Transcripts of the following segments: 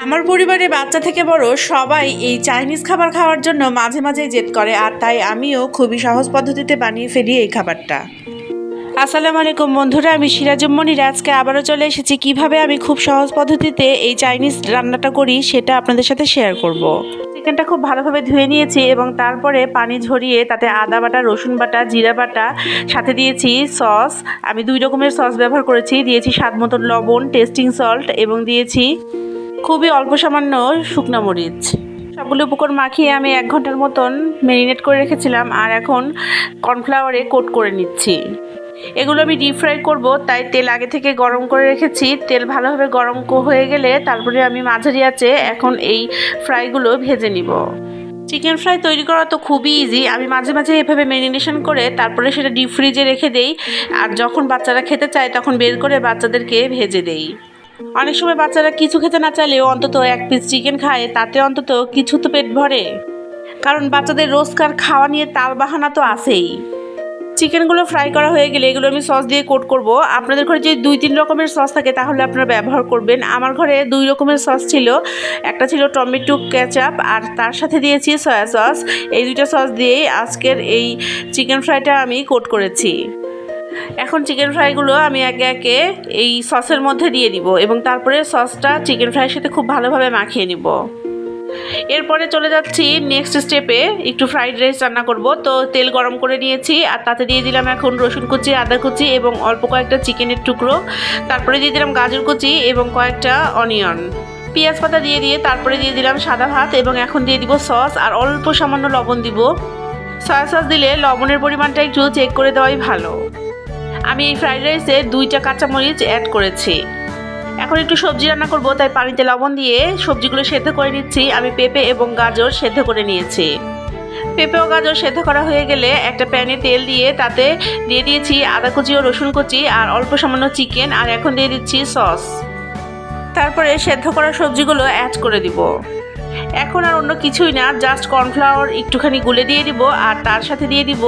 আমার পরিবারে বাচ্চা থেকে বড় সবাই এই চাইনিজ খাবার খাওয়ার জন্য মাঝে মাঝে জেদ করে, আর তাই আমিও খুবই সহজ পদ্ধতিতে বানিয়ে ফেলি এই খাবারটা। আসসালামু আলাইকুম বন্ধুরা, আমি সিরাজুম মনির। আজকে আবারও চলে এসেছি কিভাবে আমি খুব সহজ পদ্ধতিতে এই চাইনিজ রান্নাটা করি সেটা আপনাদের সাথে শেয়ার করব। চিকেনটা খুব ভালোভাবে ধুয়ে নিয়েছি এবং তারপরে পানি ঝরিয়ে তাতে আদা বাটা, রসুন বাটা, জিরা বাটা, সাথে দিয়েছি সস। আমি 2 রকমের সস ব্যবহার করেছি। দিয়েছি স্বাদ মতো লবণ, টেস্টিং সল্ট এবং দিয়েছি খুবই অল্প সামান্য শুকনো মরিচ। সবগুলো উপকরণ মাখিয়ে আমি 1 ঘন্টার মতন ম্যারিনেট করে রেখেছিলাম, আর এখন কর্নফ্লাওয়ারে কোট করে নিচ্ছি। এগুলো আমি ডিপ ফ্রাই করব, তাই তেল আগে থেকে গরম করে রেখেছি। তেল ভালোভাবে গরম হয়ে গেলে তারপরে আমি মাঝারি আঁচে এখন এই ফ্রাইগুলো ভেজে নিব। চিকেন ফ্রাই তৈরি করা তো খুবই ইজি। আমি মাঝে মাঝে এভাবে ম্যারিনেশন করে তারপরে সেটা ডিপ ফ্রিজে রেখে দেই, আর যখন বাচ্চারা খেতে চায় তখন বের করে বাচ্চাদেরকে ভেজে দেই। অনেক সময় বাচ্চারা কিছু খেতে না চাইলেও অন্তত 1 পিস চিকেন খায়, তাতে অন্তত কিছু তো পেট ভরে। কারণ বাচ্চাদের রোজকার খাওয়া নিয়ে তালবাহানা তো আছেই। চিকেনগুলো ফ্রাই করা হয়ে গেলে এগুলো আমি সস দিয়ে কোট করব। আপনাদের ঘরে যদি 2-3 রকমের সস থাকে তাহলে আপনারা ব্যবহার করবেন। আমার ঘরে 2 রকমের সস ছিল। একটা ছিল টমেটো কেচাপ, আর তার সাথে দিয়েছি সয়া সস। এই 2টা সস দিয়েই আজকের এই চিকেন ফ্রাইটা আমি কোট করেছি। এখন চিকেন ফ্রাইগুলো আমি একে একে এই সসের মধ্যে দিয়ে দিব এবং তারপরে সসটা চিকেন ফ্রাইয়ের সাথে খুব ভালোভাবে মাখিয়ে নিব। এরপরে চলে যাচ্ছি নেক্সট স্টেপে। একটু ফ্রাইড রাইস রান্না করব, তো তেল গরম করে নিয়েছি আর তাতে দিয়ে দিলাম এখন রসুন কুচি, আদা কুচি এবং অল্প কয়েকটা চিকেনের টুকরো। তারপরে দিয়ে দিলাম গাজর কুচি এবং কয়েকটা অনিয়ন। পেঁয়াজ পাতা দিয়ে তারপরে দিয়ে দিলাম সাদা ভাত এবং এখন দিয়ে দিব সস আর অল্প সামান্য লবণ দিব। সয়া সস দিলে লবণের পরিমাণটা একটু চেক করে দেওয়াই ভালো। আমি এই ফ্রাইড রাইসে 2টা কাঁচামরিচ অ্যাড করেছি। এখন একটু সবজি রান্না করব, তাই পানিতে লবণ দিয়ে সবজিগুলো সেদ্ধ করে নিচ্ছি। আমি পেঁপে এবং গাজর সেদ্ধ করে নিয়েছি। পেঁপে ও গাজর সেদ্ধ করা হয়ে গেলে একটা প্যানে তেল দিয়ে তাতে দিয়ে দিয়েছি আদা কুচি ও রসুন কুচি আর অল্প সামান্য চিকেন, আর এখন দিয়ে দিচ্ছি সস। তারপরে সেদ্ধ করা সবজিগুলো অ্যাড করে দিব। এখন আর অন্য কিছুই না, জাস্ট কর্নফ্লাওয়ার একটুখানি গুলে দিয়ে দিব, আর তার সাথে দিয়ে দিব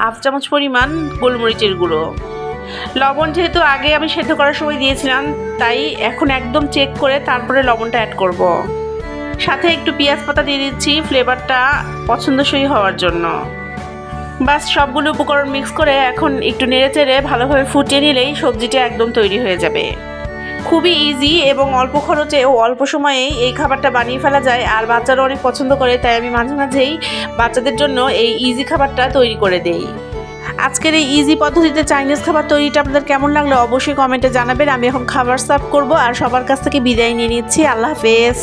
1/2 চামচ পরিমাণ গোলমরিচের গুঁড়ো। লবণ যেহেতু আগে আমি সেদ্ধ করার সময় দিয়েছিলাম, তাই এখন একদম চেক করে তারপরে লবণটা অ্যাড করব। সাথে একটু পেঁয়াজ পাতা দিয়ে দিচ্ছি ফ্লেভারটা পছন্দসই হওয়ার জন্য। বাস সবগুলো উপকরণ মিক্স করে এখন একটু নেড়েচেড়ে ভালোভাবে ফুটিয়ে নিলেই সবজিটা একদম তৈরি হয়ে যাবে। খুবই ইজি এবং অল্প খরচে ও অল্প সময়েই এই খাবারটা বানিয়ে ফেলা যায়, আর বাচ্চারা অনেক পছন্দ করে, তাই আমি মাঝে মাঝেই বাচ্চাদের জন্য এই ইজি খাবারটা তৈরি করে দেই। আজকের এই ইজি পদ্ধতিতে চাইনিজ খাবার তৈরিটা আপনাদের কেমন লাগলো অবশ্যই কমেন্টে জানাবেন। আমি এখন খাবার সার্ভ করব, আর সবার কাছ থেকে বিদায় নিয়ে নিচ্ছি। আল্লাহ হাফেজ।